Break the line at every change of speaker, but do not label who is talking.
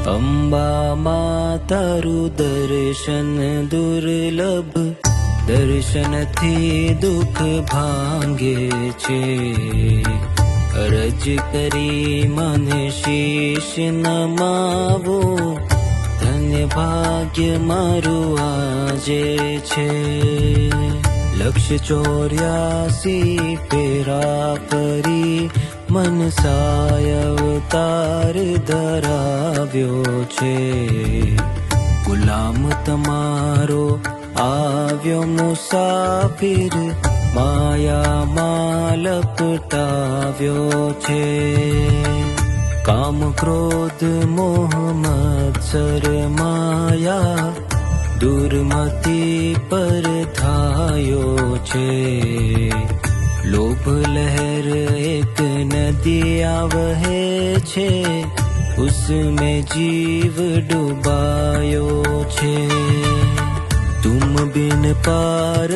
અંબા માં તારું દર્શન દુર્લભ, દર્શનથી દુઃખ ભાંગે છે. અરજ કરી મને શીશ નમાવો, ધન્ય ભાગ્ય મારું આજે છે. 184 ફેરા ફરી મનસાય અવતાર ધરાવ્યો છે. ગુલામ તમારો આવ્યો મુસાફિર, માયામાં લપટાવ્યો છે. કામ ક્રોધ મોહ મત્સર માયા, દુર્મતિ પર થાયો છે. લોભ લહેર એક નદી વહે છે, उसमें जीव डुबायो छे. तुम बिन पार